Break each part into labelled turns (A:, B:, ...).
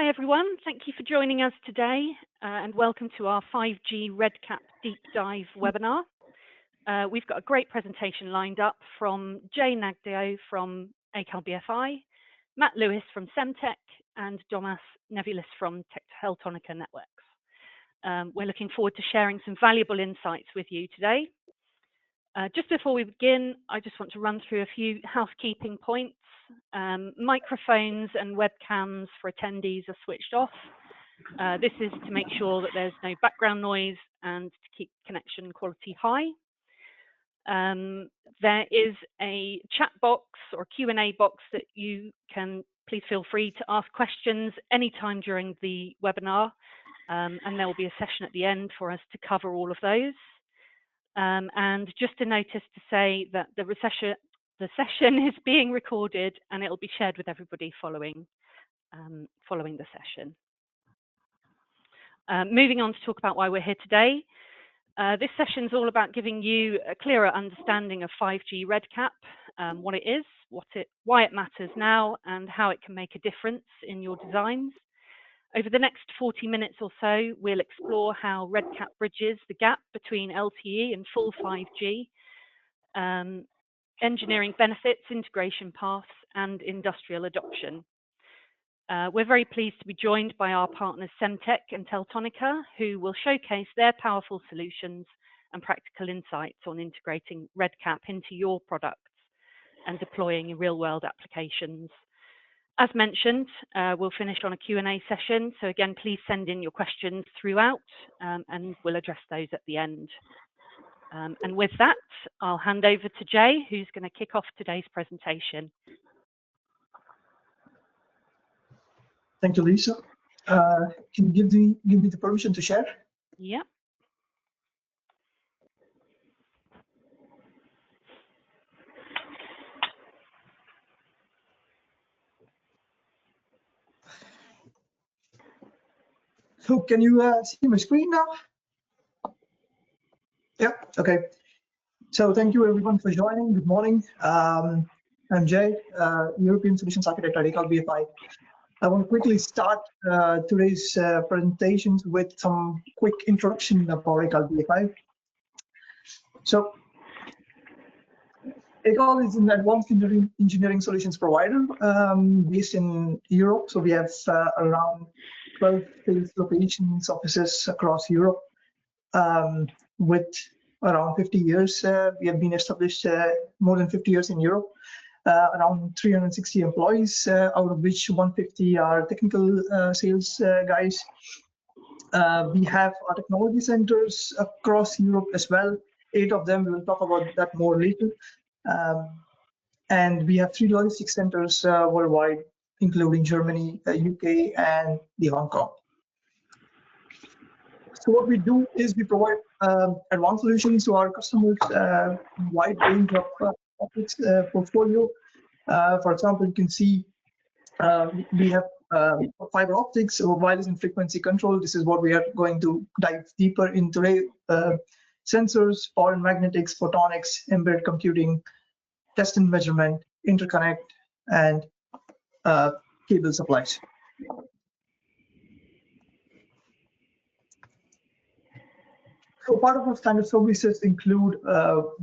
A: Hi everyone, thank you for joining us today and welcome to our 5G RedCap Deep Dive webinar. We've got a great presentation lined up from Jay Nagdeo from ACAL BFI, Matt Lewis from Semtech and Domas Nevulis from Teltonika Networks. We're looking forward to sharing some valuable insights with you today. Just before we begin, I just want to run through a few housekeeping points. Microphones and webcams for attendees are switched off. This is to make sure that there's no background noise and to keep connection quality high. There is a chat box or Q&A box that you can please feel free to ask questions anytime during the webinar, and there will be a session at the end for us to cover all of those. And just a notice to say that the session is being recorded and it will be shared with everybody following the session. Moving on to talk about why we're here today. This session is all about giving you a clearer understanding of 5G RedCap, what it is, why it matters now, and how it can make a difference in your designs. Over the next 40 minutes or so, we'll explore how RedCap bridges the gap between LTE and full 5G, engineering benefits, integration paths, and industrial adoption. We're very pleased to be joined by our partners Semtech and Teltonika, who will showcase their powerful solutions and practical insights on integrating RedCap into your products and deploying in real-world applications. As mentioned, we'll finish on a Q&A session, so again, please send in your questions throughout and we'll address those at the end. And with that, I'll hand over to Jay, who's going to kick off today's presentation.
B: Thank you, Lisa. Can you give me the permission to share?
A: Yeah.
B: So can you see my screen now? Yeah, okay. So thank you everyone for joining. Good morning. I'm Jay, European Solutions Architect at ACAL BFI. I want to quickly start today's presentations with some quick introduction of our ACAL BFI. So ACAL is an advanced engineering solutions provider based in Europe. So we have around 12 sales locations, offices across Europe with around 50 years. We have been established more than 50 years in Europe. Around 360 employees, out of which 150 are technical sales guys. We have our technology centers across Europe as well. 8 of them, we will talk about that more later. And we have 3 logistics centers worldwide, including Germany, UK, and the Hong Kong. So what we do is we provide advanced solutions to our customers, wide range of topics portfolio. For example, you can see we have fiber optics or wireless and frequency control. This is what we are going to dive deeper in today. Sensors, power and magnetics, photonics, embedded computing, test and measurement, interconnect, and cable supplies. So part of our standard services include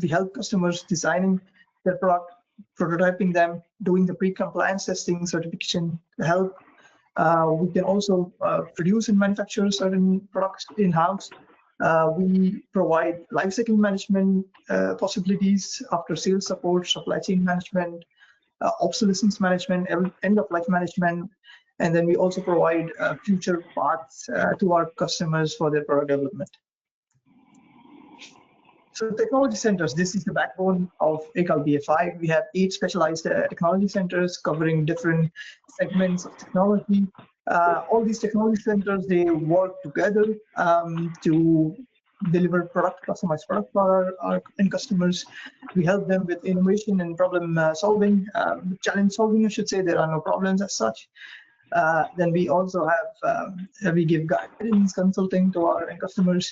B: we help customers designing their product, prototyping them, doing the pre-compliance testing, certification help. We can also produce and manufacture certain products in-house. We provide lifecycle management possibilities, after sales support, supply chain management, obsolescence management, end-of-life management, and then we also provide future paths to our customers for their product development. So technology centers, this is the backbone of ACAL BFI. We have 8 specialized technology centers covering different segments of technology. All these technology centers, they work together to deliver customized product for our end customers. We help them with innovation and problem solving, challenge solving, I should say. There are no problems as such. Then we also have, we give guidance consulting to our end customers.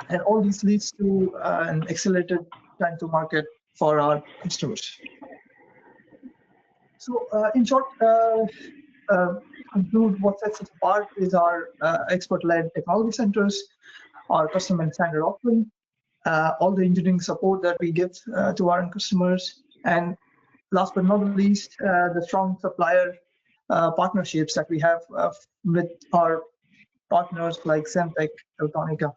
B: And all this leads to an accelerated time to market for our customers. So in short, conclude, what sets us apart is our expert-led technology centers, our custom and standard offering, all the engineering support that we give to our end customers, and last but not least, the strong supplier partnerships that we have with our partners like Semtech, Teltonica.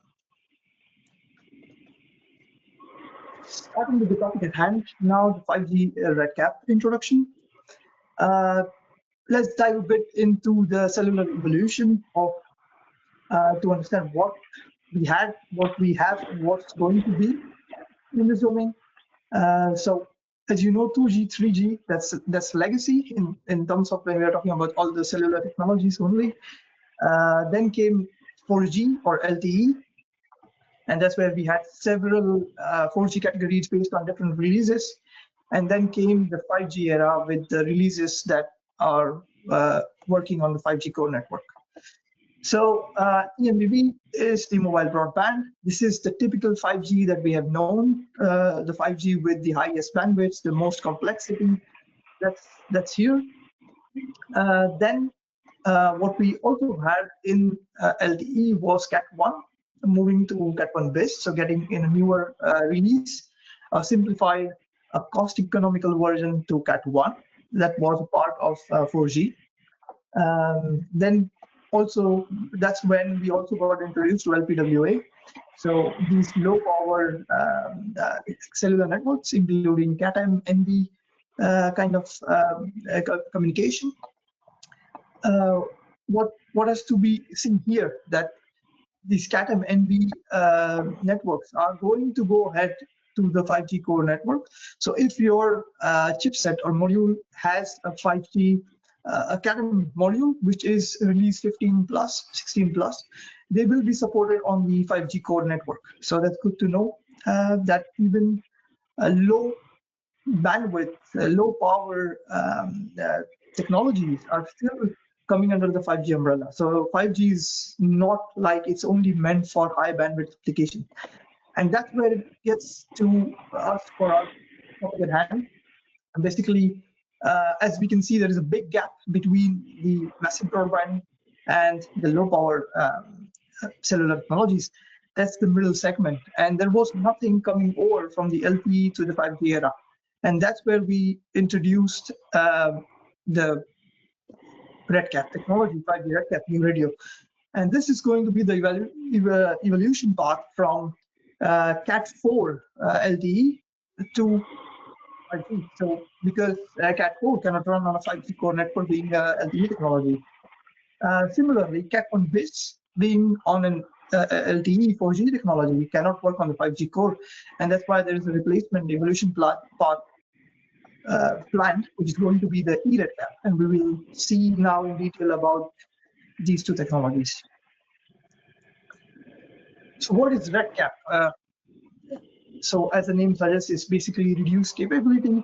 B: Starting with the topic at hand, now the 5G RedCap introduction. Let's dive a bit into the cellular evolution of to understand what we had, what we have, and what's going to be in this domain. So, as you know, 2G, 3G, that's legacy in terms of when we are talking about all the cellular technologies only. Then came 4G or LTE, and that's where we had several 4G categories based on different releases. And then came the 5G era with the releases that are working on the 5G core network. So eMBB is the mobile broadband. This is the typical 5G that we have known, the 5G with the highest bandwidth, the most complexity. That's here. Then what we also had in LTE was Cat 1, moving to Cat 1 bis, so getting in a newer release, a simplified, a cost economical version to Cat 1 that was a part of 4G. Then also, that's when we also got introduced to LPWA. So these low power cellular networks, including CAT-M, NB kind of communication. What has to be seen here, that these CAT-M, NB networks are going to go ahead to the 5G core network. So if your chipset or module has a 5G a CAT-M module, which is release 15 plus, 16 plus, they will be supported on the 5G core network. So that's good to know that even low bandwidth, low power technologies are still coming under the 5G umbrella. So 5G is not like it's only meant for high bandwidth application. And that's where it gets to us for our topic at hand. And basically, as we can see, there is a big gap between the massive broadband and the low power cellular technologies. That's the middle segment. And there was nothing coming over from the LTE to the 5G era. And that's where we introduced the RedCap technology, 5G RedCap new radio. And this is going to be the evolution path from Cat 4 LTE to 5G. So because Cat 4 cannot run on a 5G core network being LTE technology. Similarly, Cat 1 bis being on an LTE 4G technology cannot work on the 5G core, and that's why there is a replacement evolution path planned, which is going to be the eRedCap, and we will see now in detail about these two technologies. So what is RedCap? So as the name suggests, it's basically reduced capability.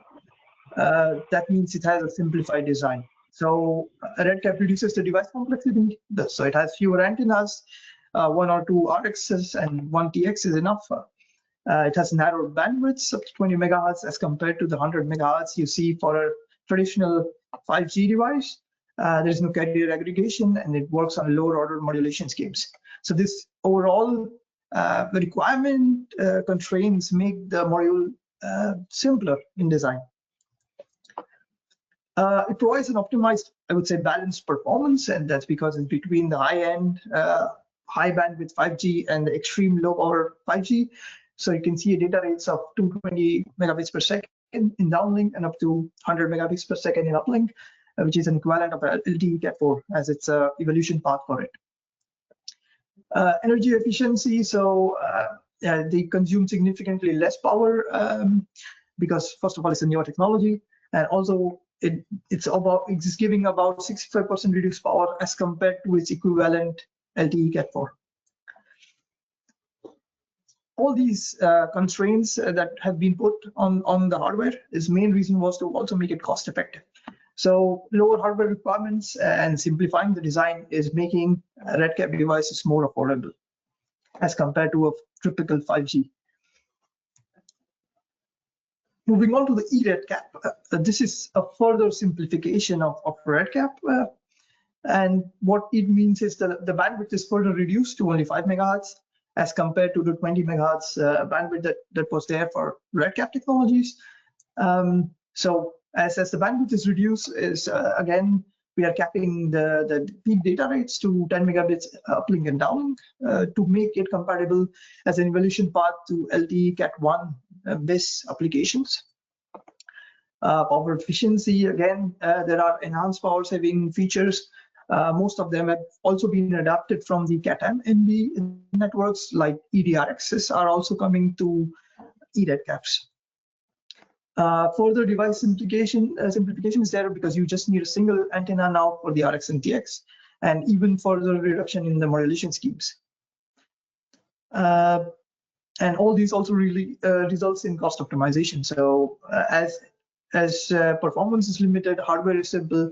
B: That means it has a simplified design. So RedCap reduces the device complexity. So it has fewer antennas, 1 or 2 RXs and 1 TX is enough. It has narrow bandwidths up to 20 megahertz as compared to the 100 megahertz you see for a traditional 5G device. There is no carrier aggregation, and it works on lower order modulation schemes. So this overall requirement constraints make the module simpler in design. It provides an optimized, I would say, balanced performance, and that's because it's between the high-end, high bandwidth 5G and the extreme low power 5G. So you can see data rates of 220 megabits per second in downlink and up to 100 megabits per second in uplink, which is an equivalent of LTE Cat 4 as its evolution path for it. Energy efficiency, so they consume significantly less power because, first of all, it's a newer technology, and also it's giving about 65% reduced power as compared to its equivalent LTE Cat 4. All these constraints that have been put on the hardware, its main reason was to also make it cost effective. So lower hardware requirements and simplifying the design is making RedCap devices more affordable as compared to a typical 5G. Moving on to the eRedCap, this is a further simplification of RedCap. And what it means is that the bandwidth is further reduced to only 5 megahertz as compared to the 20 megahertz bandwidth that was there for RedCap technologies. So as the bandwidth is reduced, again, we are capping the peak data rates to 10 megabits uplink and downlink to make it compatible as an evolution path to LTE Cat1 BIS applications. Power efficiency, again, there are enhanced power saving features. Most of them have also been adapted from the Cat-M NB networks, like EDRXs are also coming to eRedCaps. Further device simplification is there because you just need a single antenna now for the RX and TX, and even further reduction in the modulation schemes. And all these also really results in cost optimization. So as performance is limited, hardware is simple,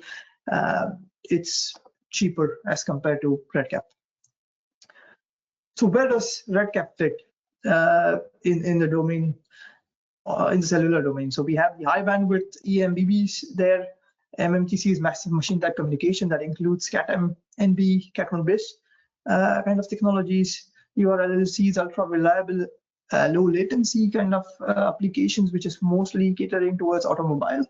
B: it's cheaper as compared to RedCap. So where does RedCap fit in the domain, in the cellular domain? So we have the high bandwidth eMBBs there. MMTC is massive machine type communication that includes Cat-M, NB, Cat1 BIS kind of technologies. URLLCs, ultra reliable, low latency kind of applications, which is mostly catering towards automobile.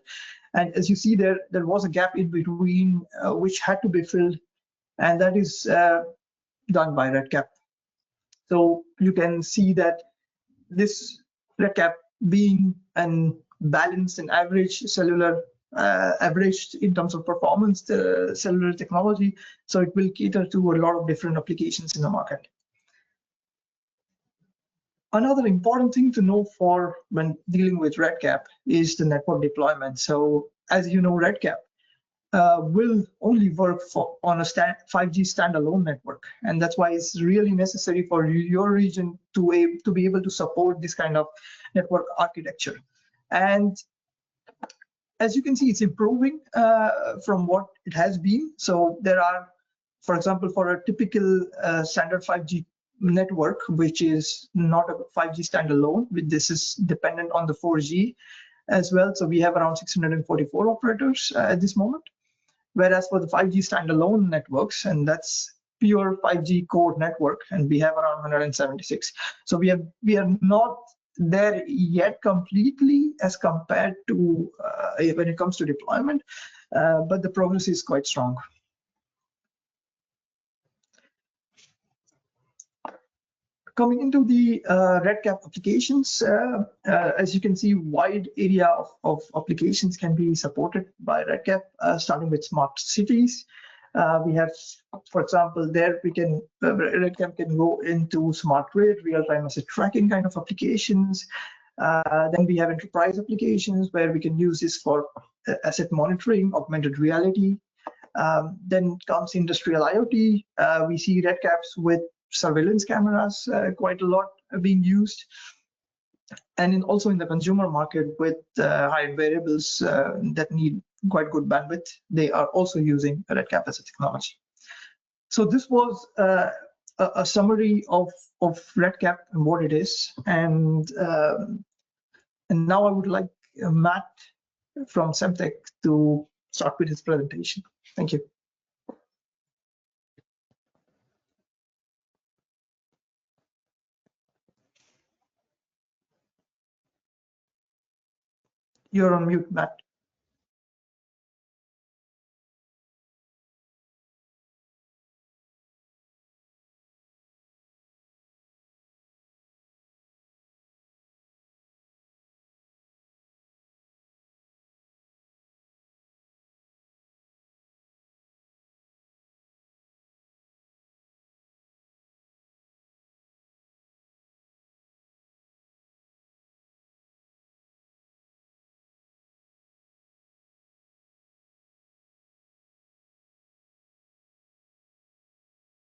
B: And as you see there was a gap in between which had to be filled, and that is done by RedCap. So you can see that this RedCap being an balanced and average cellular, averaged in terms of performance, the cellular technology, so it will cater to a lot of different applications in the market. Another important thing to know for when dealing with RedCap is the network deployment. So as you know, RedCap will only work on a 5G standalone network, and that's why it's really necessary for your region to be able to support this kind of network architecture. And as you can see, it's improving from what it has been. So there are, for example, for a typical standard 5G network, which is not a 5G standalone, this is dependent on the 4G as well. So we have around 644 operators at this moment. Whereas for the 5G standalone networks, and that's pure 5G core network, and we have around 176. So we are not there yet completely as compared to when it comes to deployment, but the progress is quite strong. Coming into the RedCap applications, as you can see, wide area of applications can be supported by RedCap, starting with smart cities. We have, for example, there we can RedCap can go into smart grid, real-time asset tracking kind of applications. Then we have enterprise applications where we can use this for asset monitoring, augmented reality. Then comes industrial IoT. We see RedCaps with surveillance cameras quite a lot being used, and also in the consumer market with high variables that need quite good bandwidth, they are also using RedCap as a technology. So this was a summary of RedCap and what it is, and now I would like Matt from Semtech to start with his presentation. Thank you. You're on mute, Matt.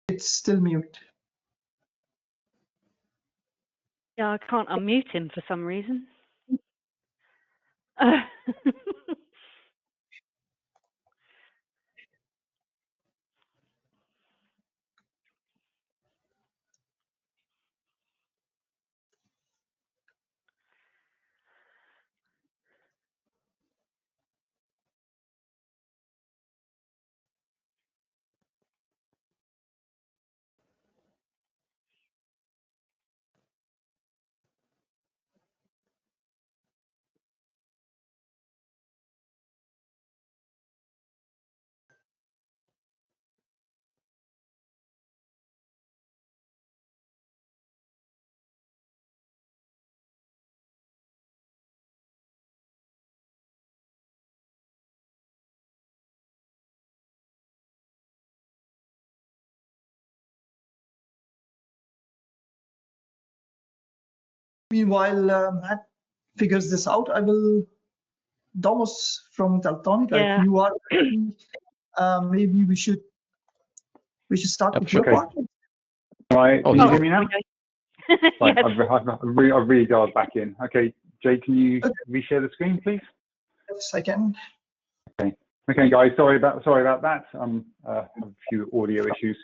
B: It's still mute.
A: Yeah, I can't unmute him for some reason.
B: Meanwhile, Matt figures this out. I will, Thomas from Teltonica, if
A: Yeah.
B: you are ready, maybe we should start with your part.
C: Right, can you hear me now? Right,
A: Yes.
C: I've really dialed back in. Okay, Jay, can you reshare the screen, please?
B: Yes, I can.
C: Okay, guys, sorry about that. A few audio issues.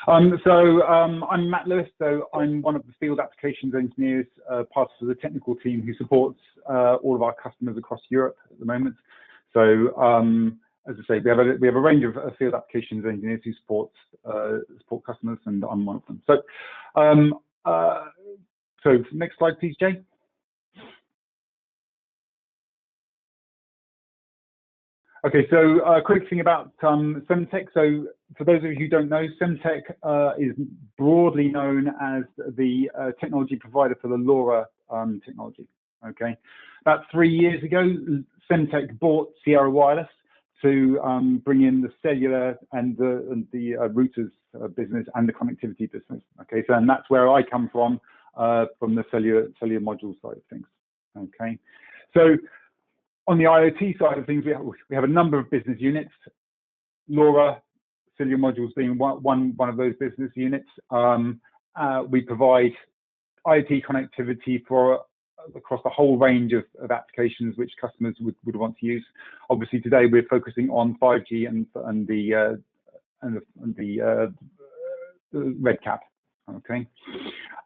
C: I'm Matt Lewis. So I'm one of the field applications engineers, part of the technical team who supports all of our customers across Europe at the moment. So as I say, we have a range of field applications engineers who support customers, and I'm one of them. So next slide, please, Jay. Okay, so a quick thing about Semtech. So for those of you who don't know, Semtech is broadly known as the technology provider for the LoRa technology. Okay, about 3 years ago, Semtech bought Sierra Wireless to bring in the cellular and the routers business and the connectivity business. Okay, so and that's where I come from the cellular module side of things. Okay, so on the IoT side of things, we have a number of business units. LoRa, cellular modules being one of those business units. We provide IoT connectivity across the whole range of applications which customers would want to use. Obviously, today we're focusing on 5G and the RedCap. Okay.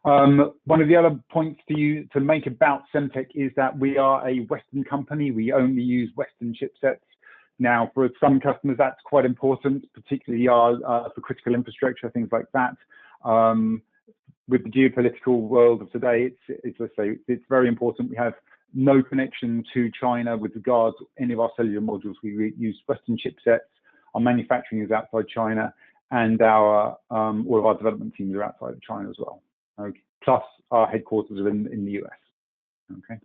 C: One of the other points to make about Semtech is that we are a Western company. We only use Western chipsets. Now, for some customers, that's quite important, particularly for critical infrastructure, things like that. With the geopolitical world of today, it's very important. We have no connection to China with regards to any of our cellular modules. We use Western chipsets. Our manufacturing is outside China, and all of our development teams are outside of China as well. Okay. Plus, our headquarters are in the US. Okay.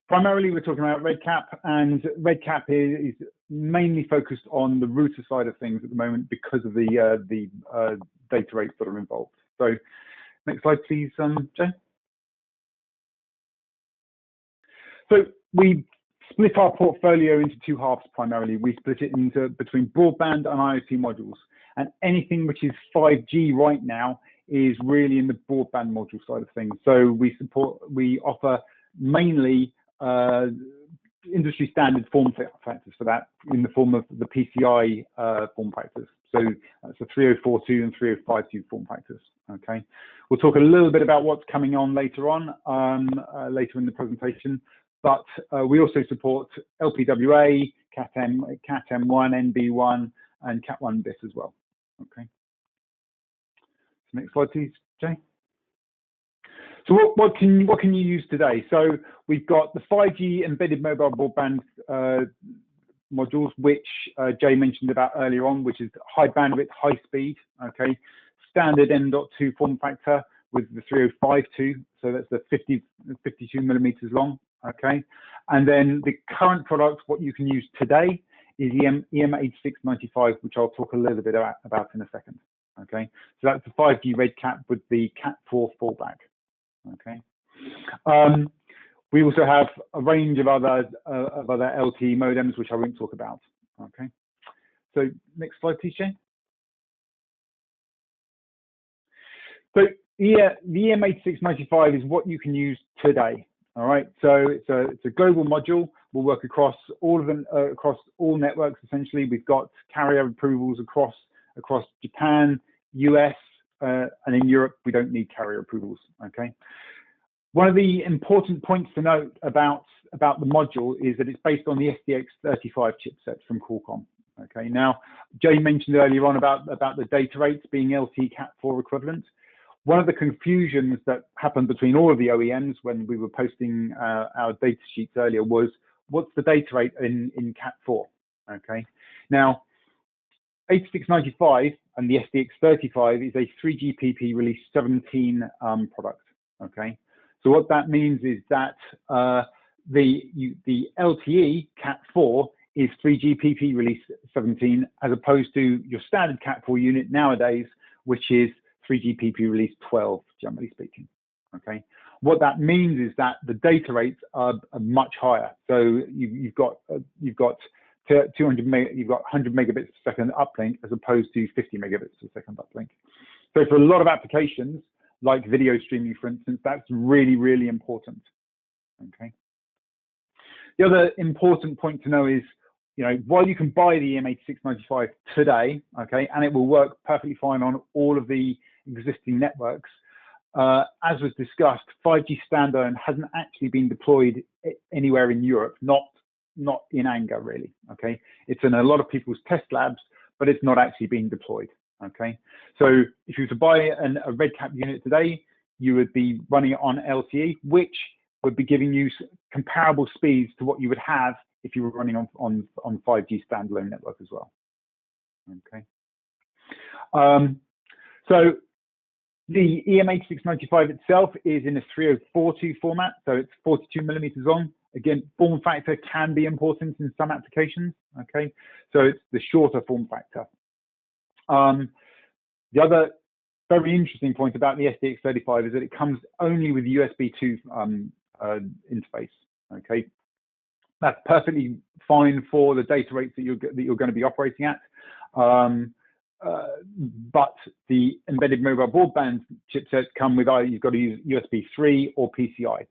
C: Primarily, we're talking about RedCap, and RedCap is mainly focused on the router side of things at the moment because of the data rates that are involved. So, next slide, please, Jay. So we split our portfolio into two halves primarily. We split it into between broadband and IoT modules, and anything which is 5G right now is really in the broadband module side of things. So we offer mainly industry standard form factors for that in the form of the PCI form factors. So that's the 3042 and 3052 form factors. Okay, we'll talk a little bit about what's coming on later in the presentation. But we also support LPWA, CAT-M1, NB1, and Cat1 bis as well. Okay. So next slide, please, Jay. So what can you use today? So we've got the 5G embedded mobile broadband modules, which Jay mentioned about earlier on, which is high bandwidth, high speed. Okay, standard M.2 form factor with the 3052. So that's the 52 millimeters long. Okay, and then the current product, what you can use today is the EM8695, which I'll talk a little bit about in a second. Okay, so that's the 5G RedCap with the Cat4 fallback. Okay, we also have a range of other LTE modems, which I won't talk about. Okay, so next slide, please, Jane. So yeah, the EM8695 is what you can use today. All right, so it's a global module. We'll work across all of them, across all networks. Essentially, we've got carrier approvals across Japan, US, and in Europe, we don't need carrier approvals. Okay. One of the important points to note about the module is that it's based on the SDX35 chipset from Qualcomm. Okay. Now, Jay mentioned earlier on about the data rates being LT Cat4 equivalent. One of the confusions that happened between all of the OEMs when we were posting our data sheets earlier was, what's the data rate in Cat4? Okay. Now, 8695 and the SDX35 is a 3GPP release 17 product. Okay. So what that means is that the LTE Cat4 is 3GPP release 17, as opposed to your standard Cat4 unit nowadays, which is 3GPP release 12, generally speaking. Okay. What that means is that the data rates are much higher. So you've got 200 you've got 100 megabits per second uplink as opposed to 50 megabits per second uplink. So for a lot of applications, like video streaming, for instance, that's really, really important. Okay. The other important point to know is, while you can buy the EM8695 today, okay, and it will work perfectly fine on all of the existing networks, as was discussed, 5G standalone hasn't actually been deployed anywhere in Europe, not in anger, really. Okay, it's in a lot of people's test labs, but it's not actually being deployed. Okay, so if you were to buy a RedCap unit today, you would be running it on LTE, which would be giving you comparable speeds to what you would have if you were running on 5G standalone network as well. Okay, so the EM8695 itself is in a 3042 format, so it's 42 millimeters long. Again, form factor can be important in some applications. Okay, so it's the shorter form factor. The other very interesting point about the SDX35 is that it comes only with USB 2 interface. Okay, that's perfectly fine for the data rates that you're going to be operating at. But the embedded mobile broadband chipsets come with either you've got to use USB 3 or PCI.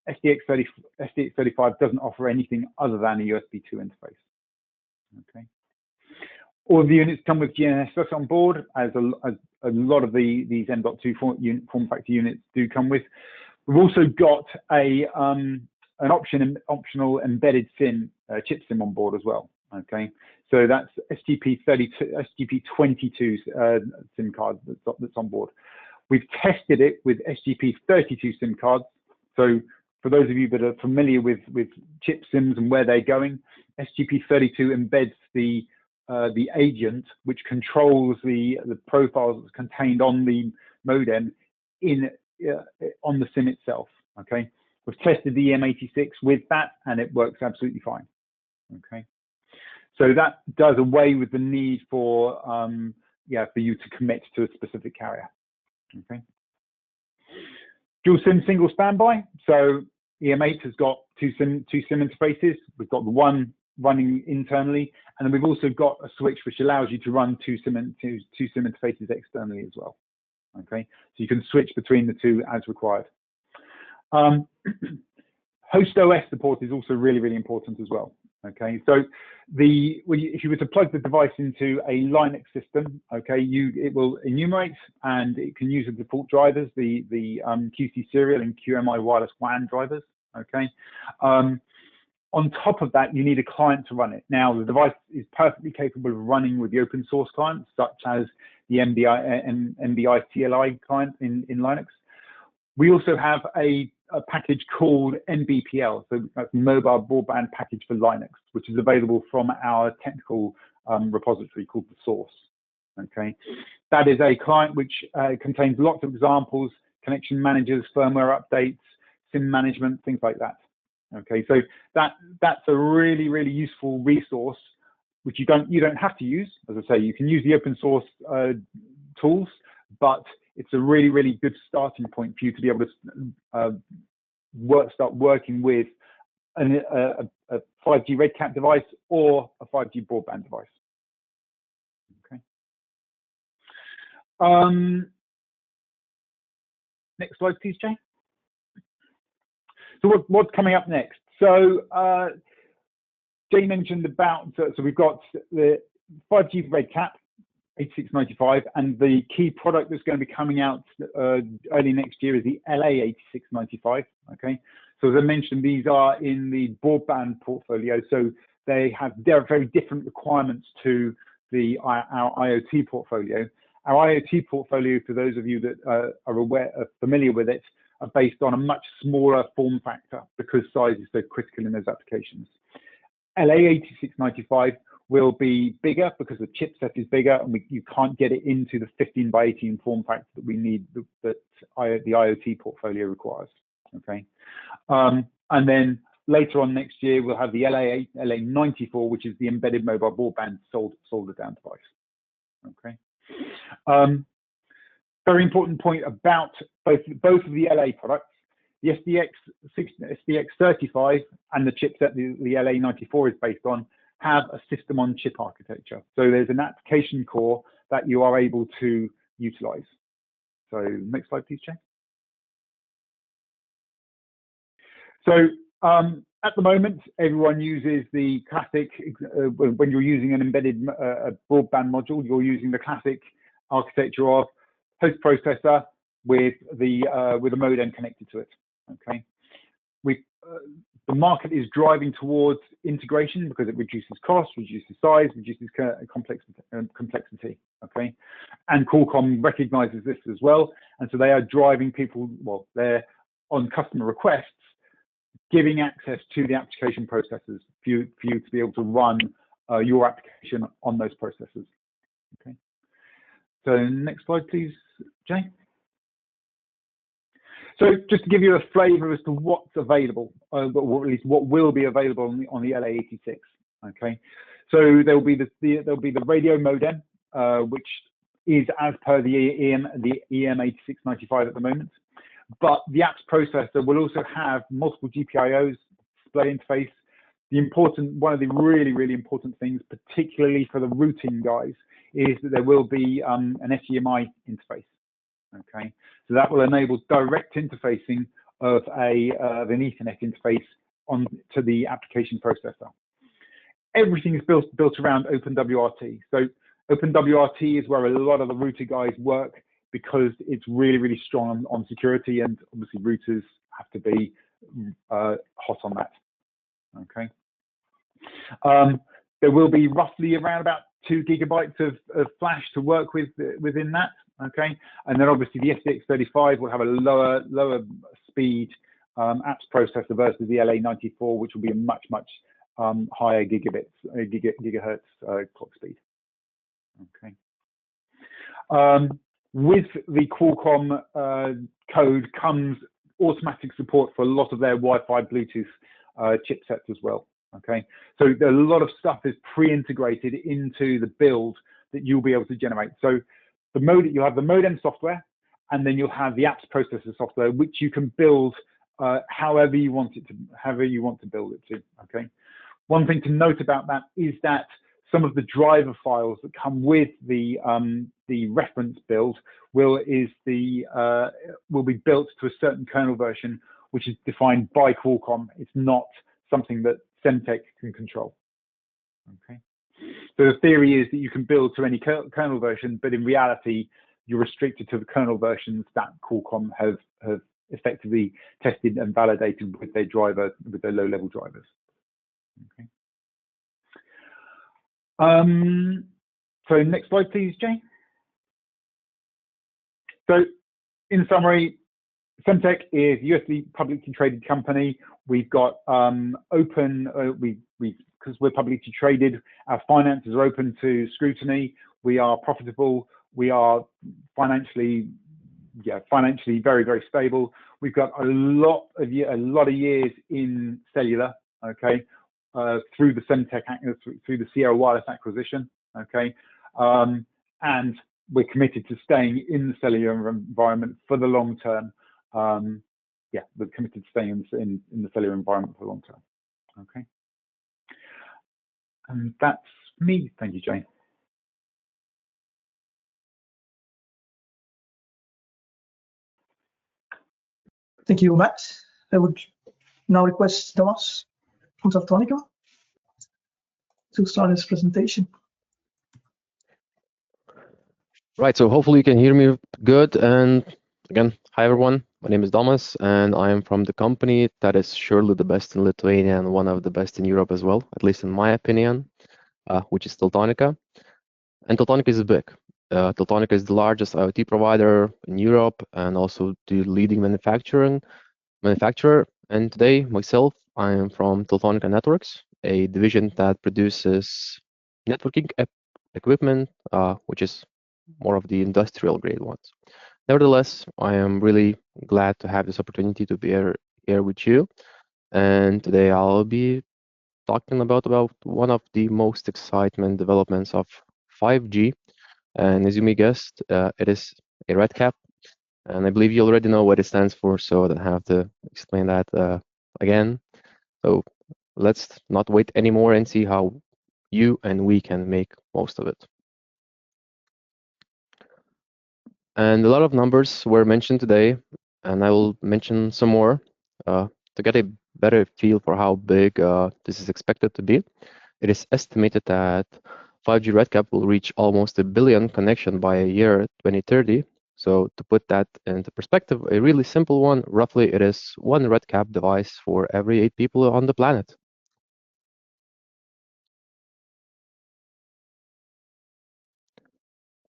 C: SDX35 doesn't offer anything other than a USB 2 interface. Okay. All of the units come with GNSS on board, as a lot of these M.2 form factor units do come with. We've also got an optional embedded SIM, chip SIM on board as well. Okay, so that's SGP22 SIM card that's on board. We've tested it with SGP32 SIM cards. So for those of you that are familiar with chip SIMs and where they're going, SGP32 embeds the agent which controls the profiles that's contained on the modem on the SIM itself. Okay, we've tested the EM86 with that, and it works absolutely fine. Okay, so that does away with the need for you to commit to a specific carrier. Okay, dual SIM single standby. So EM8 has got two SIM interfaces. We've got the one running internally, and then we've also got a switch which allows you to run two SIM interfaces externally as well. Okay, so you can switch between the two as required. Host OS support is also really, really important as well. Okay, so if you were to plug the device into a Linux system, okay, it will enumerate and it can use the default drivers, the QC serial and QMI wireless WAN drivers. Okay. On top of that, you need a client to run it. Now, the device is perfectly capable of running with the open source clients, such as the MBI CLI client in Linux. We also have a package called NBPL, so that's Mobile Broadband Package for Linux, which is available from our technical repository called The Source. Okay, that is a client which contains lots of examples, connection managers, firmware updates, SIM management, things like that. Okay, so that's a really, really useful resource, which you don't have to use. As I say, you can use the open source tools, but it's a really, really good starting point for you to be able to start working with a 5G RedCap device or a 5G broadband device. Okay. Next slide, please, Jay. So what's coming up next? So Jay mentioned about, so we've got the 5G RedCap 8695, and the key product that's going to be coming out early next year is the LA 8695. Okay, so as I mentioned, these are in the broadband portfolio, so they're very different requirements to our IoT portfolio. Our IoT portfolio, for those of you that are familiar with it, are based on a much smaller form factor because size is so critical in those applications. LA 8695 will be bigger because the chipset is bigger, and you can't get it into the 15 by 18 form factor that we need, that the IoT portfolio requires. Okay, and then later on next year we'll have the LA 94, which is the embedded mobile broadband soldered down device. Okay. very important point about both of the LA products, the SDX35 and the chipset the LA94 is based on have a system on chip architecture. So there's an application core that you are able to utilize. So next slide, please, Jay. So at the moment, everyone uses the classic, when you're using an embedded broadband module, you're using the classic architecture of host processor with a modem connected to it. Okay, the market is driving towards integration because it reduces cost, reduces size, reduces complexity. Okay, and Qualcomm recognizes this as well, and so they are driving people. Well, they're on customer requests, giving access to the application processors for you to be able to run your application on those processors. Okay. So next slide, please, Jay. So just to give you a flavour as to what's available, or at least what will be available on the LA86. Okay. So there'll be the radio modem, which is as per the EM8695 at the moment. But the apps processor will also have multiple GPIOs, display interface. One of the really important things, particularly for the routing guys, is that there will be an SDMI interface. Okay, so that will enable direct interfacing of an Ethernet interface to the application processor. Everything is built around OpenWRT. So OpenWRT is where a lot of the router guys work, because it's really strong on security, and obviously routers have to be hot on that. Okay. There will be roughly around about 2 gigabytes of flash to work with within that. Okay, and then obviously the SDX35 will have a lower speed apps processor versus the LA94, which will be a much higher gigahertz clock speed. Okay. With the Qualcomm code comes automatic support for a lot of their Wi-Fi, Bluetooth chipsets as well. Okay, so a lot of stuff is pre-integrated into the build that you'll be able to generate. So you'll have the modem software, and then you'll have the apps processor software, which you can build however you want to build it to. Okay, one thing to note about that is that some of the driver files that come with the reference build will be built to a certain kernel version, which is defined by Qualcomm. It's not something that Semtech can control. Okay, so the theory is that you can build to any kernel version, but in reality, you're restricted to the kernel versions that Qualcomm have effectively tested and validated with their low-level drivers. Okay. So next slide, please, Jay. So in summary, Semtech is a US publicly traded company. We've got because we're publicly traded, our finances are open to scrutiny. We are profitable. We are financially very stable. We've got a lot of years in cellular. Okay. Through the Semtech, through the Sierra Wireless acquisition, okay, and we're committed to staying in the cellular environment for the long term. We're committed to staying in the cellular environment for the long term. Okay, and that's me. Thank you, Jane.
B: Thank you, Matt. I would now request Thomas from Teltonika to start his presentation.
D: Right, so hopefully you can hear me good. And again, hi everyone, my name is Thomas, and I am from the company that is surely the best in Lithuania and one of the best in Europe as well, at least in my opinion, which is Teltonika. And Teltonika is big. Teltonika is the largest IoT provider in Europe and also the leading manufacturer. And today, myself, I am from Teltonika Networks, a division that produces networking equipment, which is more of the industrial grade ones. Nevertheless, I am really glad to have this opportunity to be here with you. And today I'll be talking about one of the most exciting developments of 5G. And as you may guess, it is a RedCap, and I believe you already know what it stands for, so I don't have to explain that again. So let's not wait anymore and see how you and we can make most of it. And a lot of numbers were mentioned today, and I will mention some more to get a better feel for how big this is expected to be. It is estimated that 5G RedCap will reach almost 1 billion connection by year 2030. So to put that into perspective, a really simple one, roughly it is one RedCap device for every 8 people on the planet.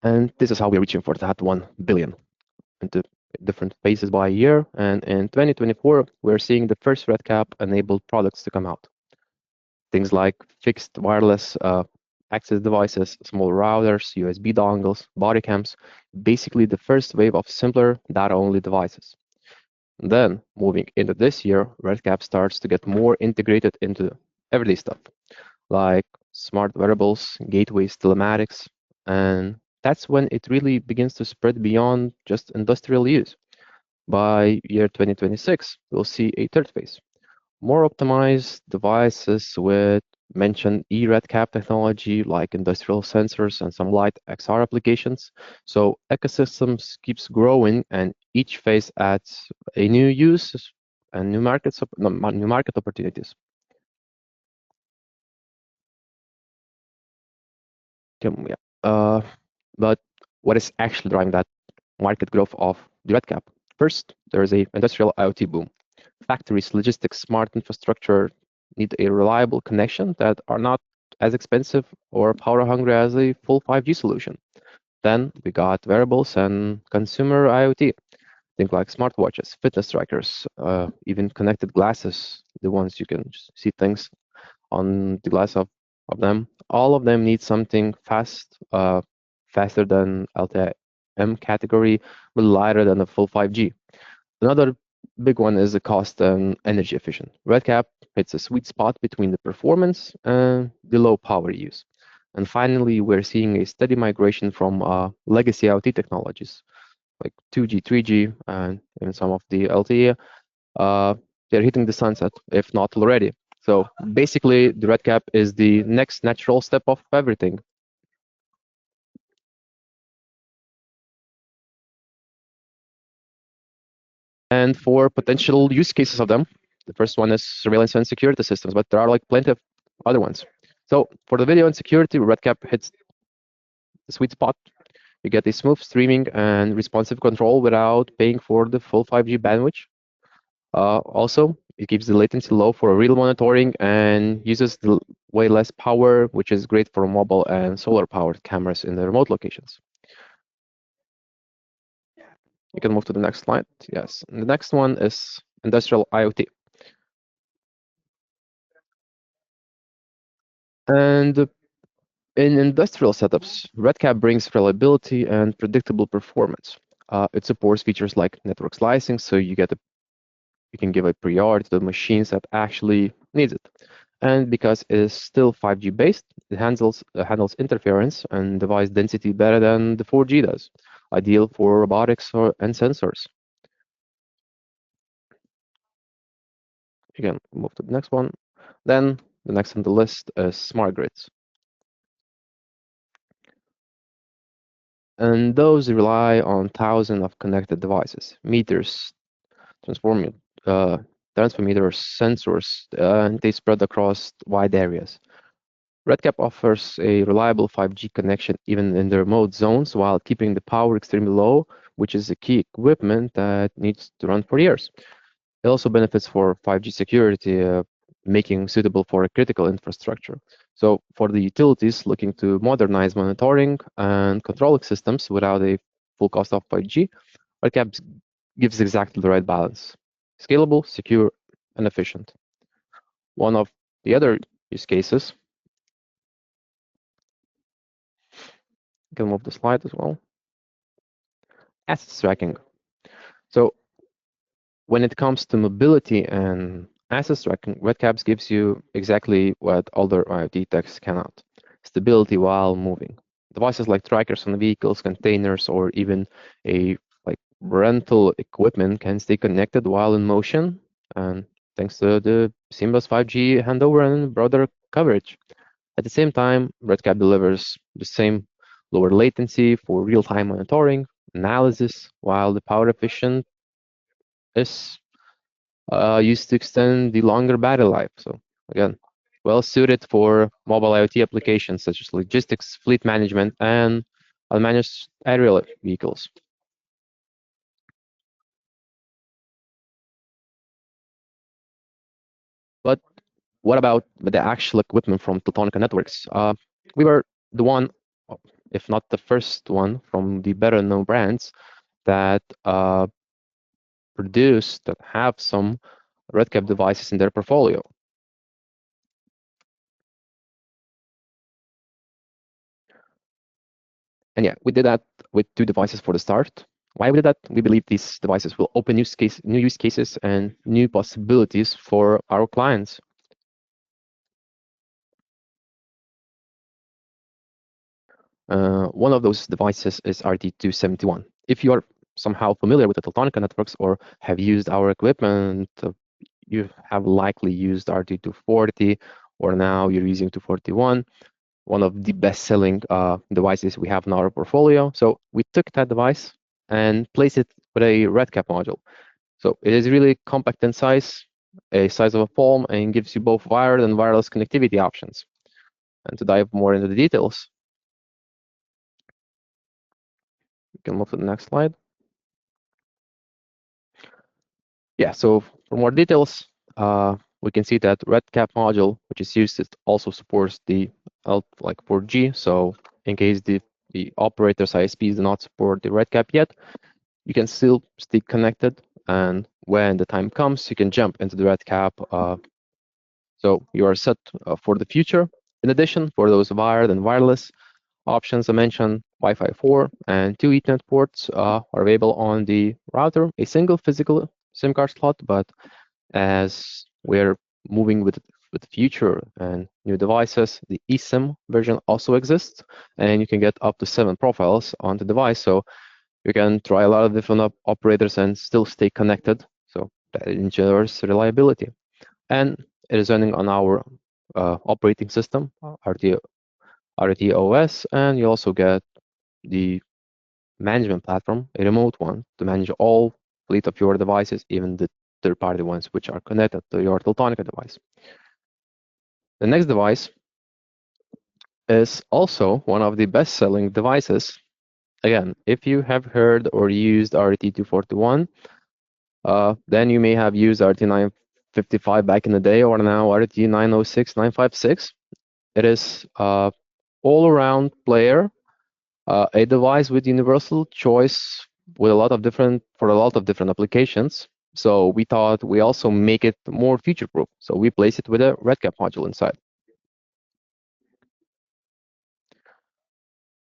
D: And this is how we're reaching for that 1 billion into different phases by year. And in 2024, we're seeing the first RedCap enabled products to come out. Things like fixed wireless access devices, small routers, USB dongles, body cams, basically the first wave of simpler data-only devices. Then, moving into this year, RedCap starts to get more integrated into everyday stuff, like smart wearables, gateways, telematics, and that's when it really begins to spread beyond just industrial use. By year 2026, we'll see a third phase, more optimized devices with mentioned eRedCap technology like industrial sensors and some light XR applications. So ecosystems keeps growing and each phase adds a new use and new market opportunities. Yeah. But what is actually driving that market growth of the RedCap? First, there is a industrial IoT boom. Factories, logistics, smart infrastructure need a reliable connection that are not as expensive or power hungry as a full 5G solution. Then we got wearables and consumer IoT. Think like smartwatches, fitness trackers, even connected glasses, the ones you can see things on the glass of them. All of them need something fast, faster than LTE-M category, but lighter than a full 5G. Another big one is the cost and energy efficient. RedCap hits a sweet spot between the performance and the low power use. And finally, we're seeing a steady migration from legacy IoT technologies like 2G, 3G, and even some of the LTE. They're hitting the sunset, if not already. So basically, the RedCap is the next natural step of everything. And for potential use cases of them, the first one is surveillance and security systems, but there are like plenty of other ones. So for the video and security, RedCap hits the sweet spot. You get a smooth streaming and responsive control without paying for the full 5G bandwidth. Also, it keeps the latency low for real monitoring and uses way less power, which is great for mobile and solar-powered cameras in the remote locations. You can move to the next slide. Yes, and the next one is industrial IoT. And in industrial setups, RedCap brings reliability and predictable performance. It supports features like network slicing, so you can give a priority to the machines that actually needs it. And because it is still 5G based, it handles interference and device density better than the 4G does, ideal for robotics and sensors. You can move to the next one. Then the next on the list is smart grids. And those rely on thousands of connected devices, meters, transformators, sensors, and they spread across wide areas. RedCap offers a reliable 5G connection even in the remote zones while keeping the power extremely low, which is a key equipment that needs to run for years. It also benefits for 5G security, making suitable for a critical infrastructure. So for the utilities looking to modernize monitoring and controlling systems without a full cost of 5G, RedCap gives exactly the right balance: scalable, secure, and efficient. One of the other use cases, you can move the slide as well, asset tracking. So when it comes to mobility and asset tracking, RedCap gives you exactly what other IoT techs cannot: stability while moving. devices like trackers on vehicles, containers, or even a rental equipment can stay connected while in motion, and thanks to the seamless 5G handover and broader coverage. At the same time, RedCap delivers the same lower latency for real-time monitoring, analysis, while the power efficient is used to extend the longer battery life. So again, well suited for mobile IoT applications such as logistics, fleet management, and unmanaged aerial vehicles. But what about the actual equipment from Teltonika Networks? We were the one, if not the first one, from the better known brands that that have some RedCap devices in their portfolio. And yeah, we did that with 2 devices for the start. Why we did that? We believe these devices will open new use cases and new possibilities for our clients. One of those devices is RT271. If you are somehow familiar with the Teltonika networks or have used our equipment, you have likely used RT240, or now you're using 241, one of the best-selling devices we have in our portfolio. So we took that device and placed it with a RedCap module. So it is really compact in size, a size of a palm, and gives you both wired and wireless connectivity options. And to dive more into the details, we can move to the next slide. Yeah, so for more details, we can see that RedCap module, which is used, it also supports the 4G. So in case the operator's ISPs do not support the RedCap yet, you can still stay connected, and when the time comes, you can jump into the RedCap. So you are set for the future. In addition, for those wired and wireless options I mentioned, Wi-Fi 4 and 2 Ethernet ports are available on the router, a single physical SIM card slot, but as we're moving with the future and new devices, the eSIM version also exists, and you can get up to 7 profiles on the device. So you can try a lot of different operators and still stay connected. So that ensures reliability. And it is running on our operating system, RTOS, and you also get the management platform, a remote one, to manage all fleet of your devices, even the third-party ones which are connected to your Teltonika device. The next device is also one of the best-selling devices. Again, if you have heard or used RT241, then you may have used RT955 back in the day, or now RT906, 956. It is all-around player, a device with universal choice with a lot of different applications. So we thought we also make it more future-proof. So we place it with a RedCap module inside.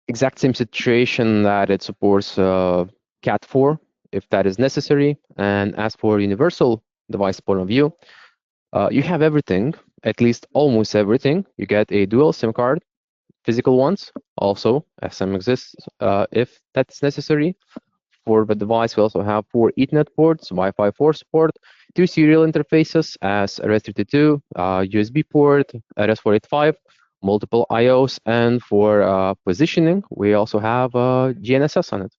D: Exact same situation that it supports Cat4 if that is necessary. And as for universal device point of view, you have everything, at least almost everything. You get a dual SIM card, physical ones, also SM exists if that's necessary. For the device, we also have 4 Ethernet ports, Wi-Fi 4 support, 2 serial interfaces as RS-32, USB port, RS-485, multiple IOs, and for positioning, we also have GNSS on it.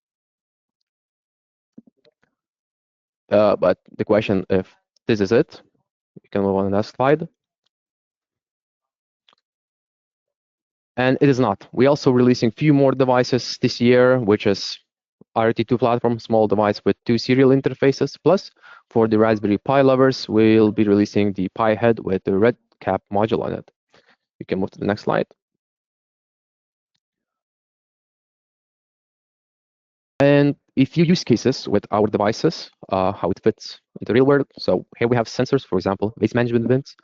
D: But the question, if this is it, you can move on to the next slide. And it is not. We're also releasing a few more devices this year, which is RT2 platform, small device with 2 serial interfaces. Plus, for the Raspberry Pi lovers, we'll be releasing the Pi head with the RedCap module on it. You can move to the next slide. And a few use cases with our devices, how it fits in the real world. So here we have sensors, for example, waste management events,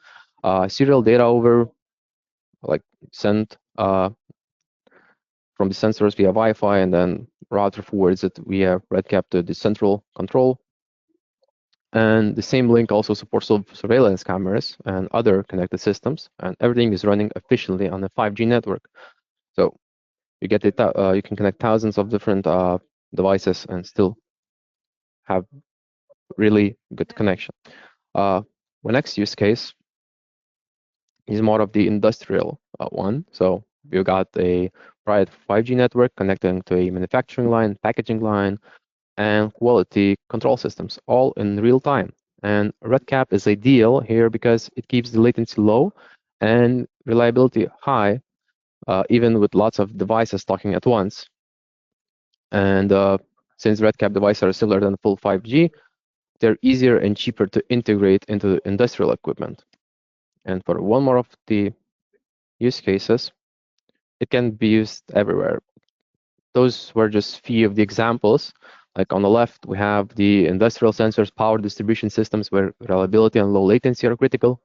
D: serial data over, sent from the sensors via Wi-Fi, and then router forwards it via RedCap to the central control. And the same link also supports surveillance cameras and other connected systems, and everything is running efficiently on a 5G network. So You get it. You can connect thousands of different devices and still have really good connection. The next use case is more of the industrial one. So you got a private 5G network connecting to a manufacturing line, packaging line, and quality control systems, all in real time. And RedCap is ideal here because it keeps the latency low and reliability high, even with lots of devices talking at once. And since RedCap devices are similar than full 5G, they're easier and cheaper to integrate into industrial equipment. And for one more of the use cases, it can be used everywhere. Those were just few of the examples. Like on the left, we have the industrial sensors, power distribution systems where reliability and low latency are critical.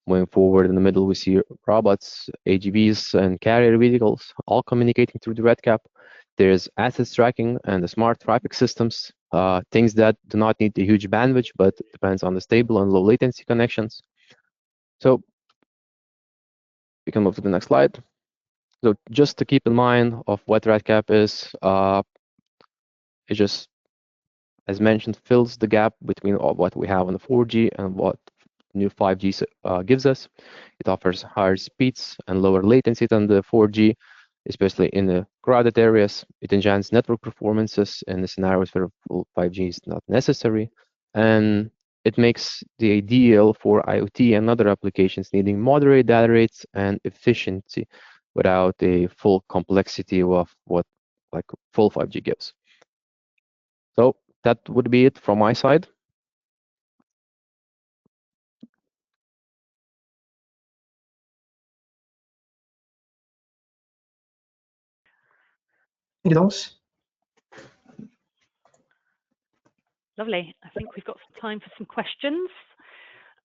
D: Moving forward, in the middle, we see robots, AGVs, and carrier vehicles, all communicating through the RedCap. There's assets tracking and the smart traffic systems, things that do not need the huge bandwidth, but depends on the stable and low latency connections. So we can move to the next slide. So just to keep in mind of what RedCap is, it just, as mentioned, fills the gap between what we have on the 4G and what new 5G gives us. It offers higher speeds and lower latency than the 4G, especially in the crowded areas. It enhances network performances in the scenarios where full 5G is not necessary. And it makes the ideal for IoT and other applications needing moderate data rates and efficiency without a full complexity of what like full 5G gives. So that would be it from my side.
B: Thank you, Thomas.
A: Lovely. I think we've got some time for some questions.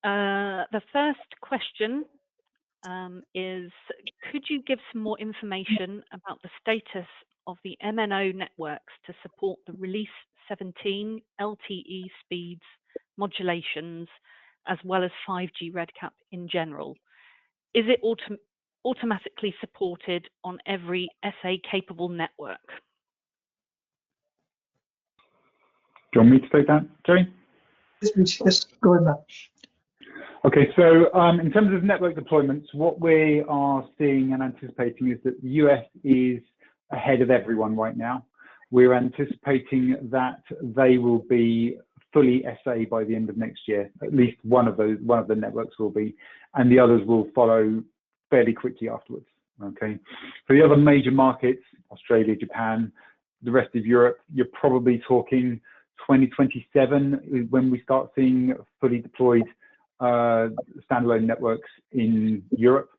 A: The first question is, could you give some more information about the status of the MNO networks to support the Release 17 LTE speeds, modulations, as well as 5G RedCap in general? Is it automatically supported on every SA-capable network?
C: Do you want me to take that, Jerry?
B: Yes, please. Yes, go ahead, Matt.
C: Okay, so in terms of network deployments, what we are seeing and anticipating is that the US is ahead of everyone right now. We're anticipating that they will be fully SA by the end of next year. At least one of the networks will be, and the others will follow fairly quickly afterwards. Okay, for the other major markets, Australia, Japan, the rest of Europe, you're probably talking 2027 when we start seeing fully deployed standalone networks in Europe.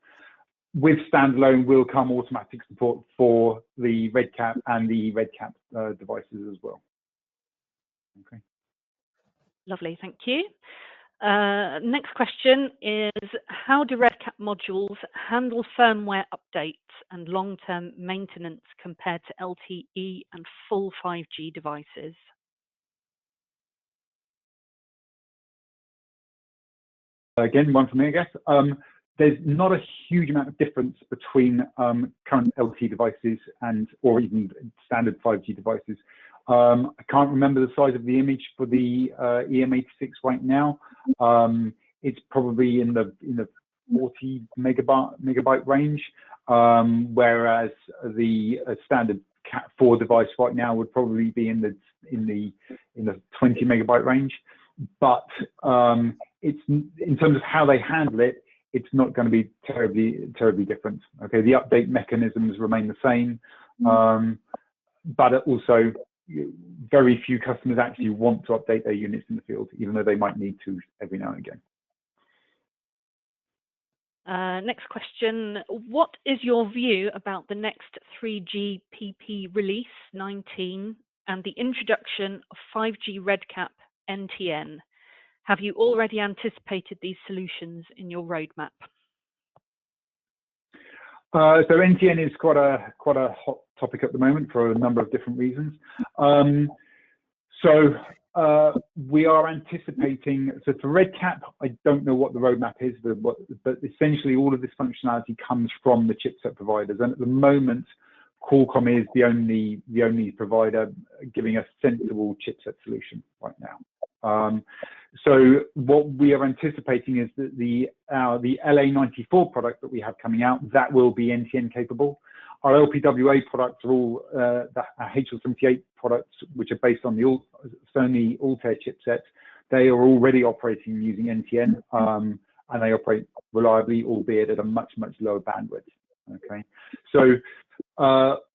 C: With standalone will come automatic support for the RedCap and the RedCap devices as well. Okay.
A: Lovely, thank you. Next question is, how do RedCap modules handle firmware updates and long-term maintenance compared to LTE and full 5G devices?
C: Again, one for me, I guess. There's not a huge amount of difference between current LTE devices or even standard 5G devices. I can't remember the size of the image for the EM86 right now. It's probably in the 40 megabyte range, whereas the standard Cat4 device right now would probably be in the 20 megabyte range. But it's in terms of how they handle it, it's not going to be terribly different. Okay, the update mechanisms remain the same, but also very few customers actually want to update their units in the field, even though they might need to every now and again.
A: Next question, what is your view about the next 3GPP release 19 and the introduction of 5G RedCap NTN? Have you already anticipated these solutions in your roadmap?
C: So NTN is quite a hot topic at the moment for a number of different reasons. We are anticipating, so for RedCap, I don't know what the roadmap is, but essentially all of this functionality comes from the chipset providers. And at the moment, Qualcomm is the only provider giving a sensible chipset solution right now. So what we are anticipating is that the LA94 product that we have coming out, that will be NTN capable. Our LPWA products are all the HL78 products, which are based on the Sony Altair chipset. They are already operating using NTN, and they operate reliably, albeit at a much lower bandwidth. Okay, so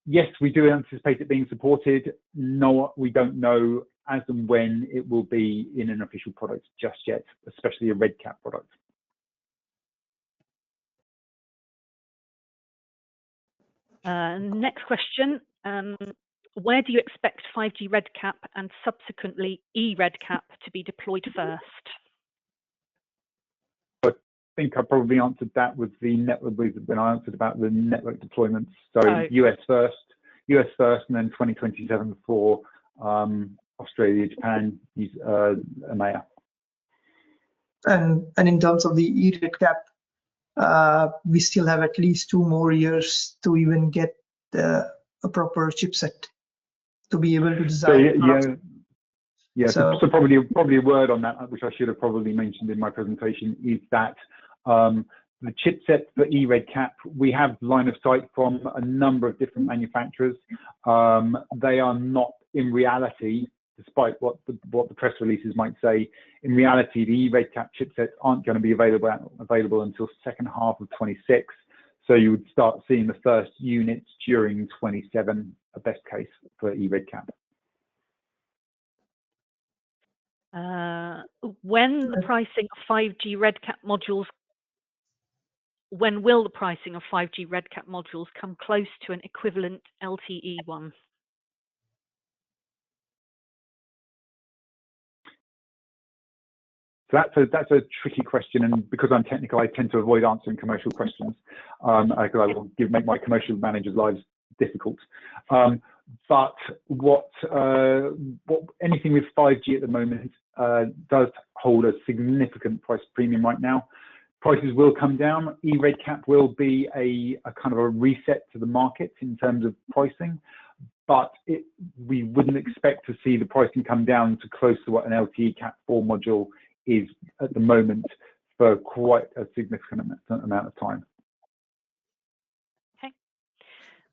C: yes, we do anticipate it being supported. No, we don't know as and when it will be in an official product just yet, especially a RedCap product.
A: Next question. Where do you expect 5G RedCap and subsequently eRedCap to be deployed first?
C: I think I probably answered that with the network when I answered about the network deployments. So US first, and then 2027 for Australia, Japan, EMEA.
B: And in terms of the eRedCap, we still have at least 2 more years to even get a proper chipset to be able to design.
C: So probably a word on that, which I should have probably mentioned in my presentation, is that the chipset for eRedCap, we have line of sight from a number of different manufacturers. They are not, in reality, despite what the press releases might say, in reality, the eRedCap chipsets aren't going to be available until second half of 26. So you would start seeing the first units during 27, a best case for eRedCap.
A: When the pricing of 5G RedCap modules, when will the pricing of 5G RedCap modules come close to an equivalent LTE one?
C: So that's a tricky question, and because I'm technical, I tend to avoid answering commercial questions because I will make my commercial managers' lives difficult. But what anything with 5G at the moment does hold a significant price premium right now. Prices will come down. eRedCap will be a kind of a reset to the market in terms of pricing, but we wouldn't expect to see the pricing come down to close to what an LTE Cat4 module is at the moment for quite a significant amount of time.
A: Okay.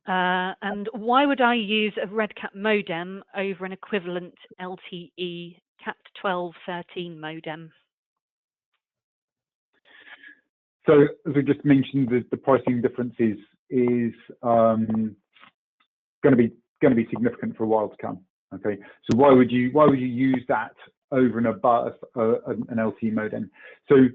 A: And why would I use a RedCap modem over an equivalent LTE Cat12/13 modem?
C: So as we just mentioned, the pricing difference is going to be significant for a while to come. Okay, so why would you use that over and above an LTE modem? So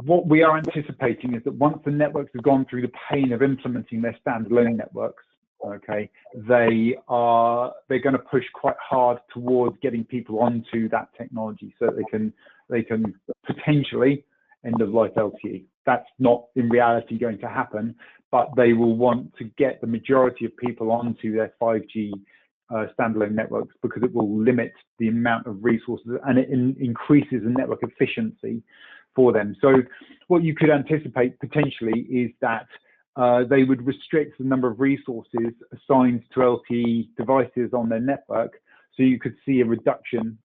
C: what we are anticipating is that once the networks have gone through the pain of implementing their standalone networks, okay, they're going to push quite hard towards getting people onto that technology so that they can potentially end of life LTE. That's not in reality going to happen, but they will want to get the majority of people onto their 5G standalone networks because it will limit the amount of resources and it increases the network efficiency for them. So what you could anticipate potentially is that they would restrict the number of resources assigned to LTE devices on their network. So you could see a reduction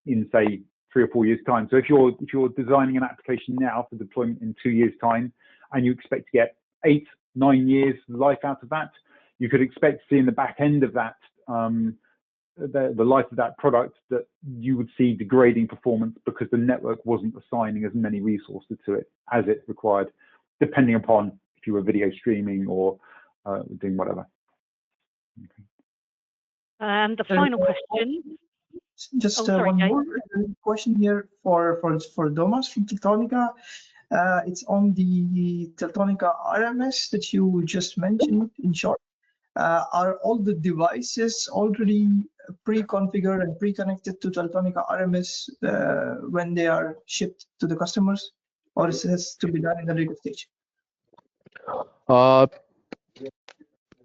C: in, say, 3 or 4 years' time. So if you're designing an application now for deployment in 2 years' time, and you expect to get 8, 9 years life out of that, you could expect to see in the back end of that, the life of that product, that you would see degrading performance because the network wasn't assigning as many resources to it as it required, depending upon if you were video streaming or doing whatever. Okay.
A: And the final question.
B: Just one more question here for Domas from Teltonika. It's on the Teltonika RMS that you just mentioned in short. Are all the devices already pre-configured and pre-connected to Teltonika RMS when they are shipped to the customers, or it has to be done in a later stage?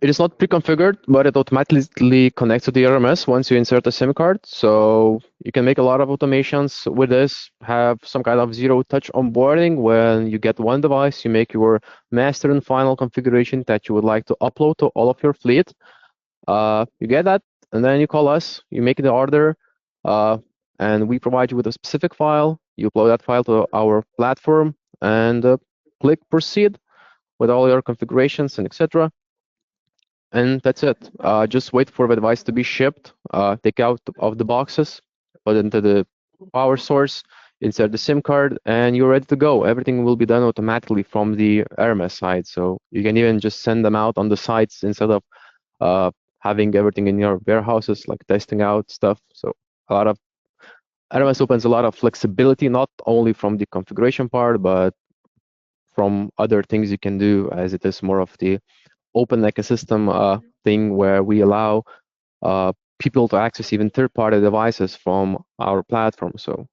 D: it is not pre-configured, but it automatically connects to the RMS once you insert a SIM card. So you can make a lot of automations with this, have some kind of zero-touch onboarding. When you get one device, you make your master and final configuration that you would like to upload to all of your fleet. You get that, and then you call us, you make the order, and we provide you with a specific file. You upload that file to our platform and click proceed with all your configurations and etc. And that's it. Just wait for the device to be shipped, take out of the boxes, put into the power source, insert the SIM card, and you're ready to go. Everything will be done automatically from the RMS side. So you can even just send them out on the sites instead of having everything in your warehouses, like testing out stuff. So a lot of RMS opens a lot of flexibility, not only from the configuration part, but from other things you can do, as it is more of the open ecosystem thing where we allow people to access even third-party devices from our platform. So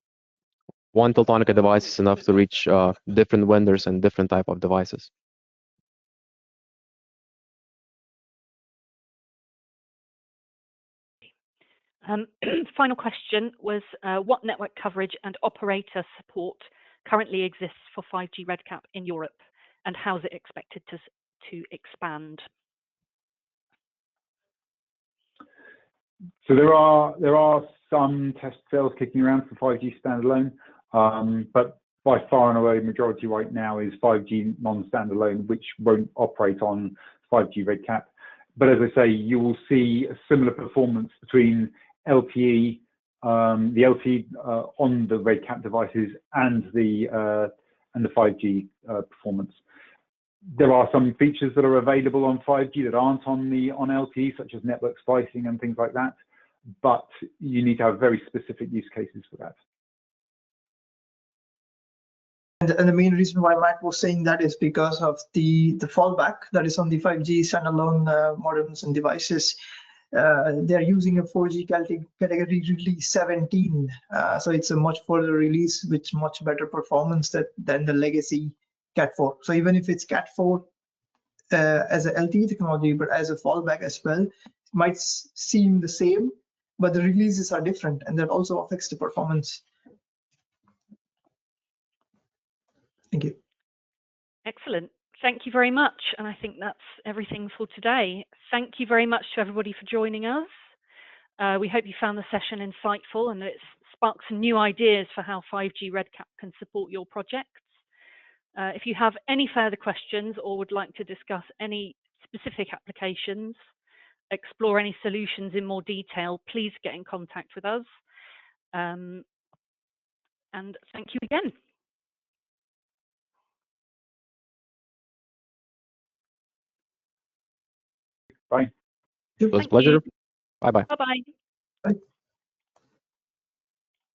D: one Teltonica device is enough to reach different vendors and different type of devices.
A: Final question was, what network coverage and operator support currently exists for 5G RedCap in Europe, and how is it expected to expand?
C: So there are some test sales kicking around for 5G standalone, but by far and away, the majority right now is 5G non-standalone, which won't operate on 5G RedCap. But as I say, you will see a similar performance between LTE, the LTE on the RedCap devices and the 5G performance. There are some features that are available on 5G that aren't on LTE, such as network splicing and things like that. But you need to have very specific use cases for that.
B: And the main reason why Matt was saying that is because of the fallback that is on the 5G standalone modems and devices. They're using a 4G category release 17. So it's a much further release with much better performance than the legacy Cat 4. So even if it's Cat 4 as a LTE technology, but as a fallback as well, it might seem the same, but the releases are different, and that also affects the performance. Thank you.
A: Excellent. Thank you very much. And I think that's everything for today. Thank you very much to everybody for joining us. We hope you found the session insightful and that it's sparked some new ideas for how 5G RedCap can support your projects. If you have any further questions or would like to discuss any specific applications, explore any solutions in more detail, please get in contact with us. And thank you again.
C: Bye.
D: It was a pleasure. Bye-bye.
A: Bye-bye.
B: Bye.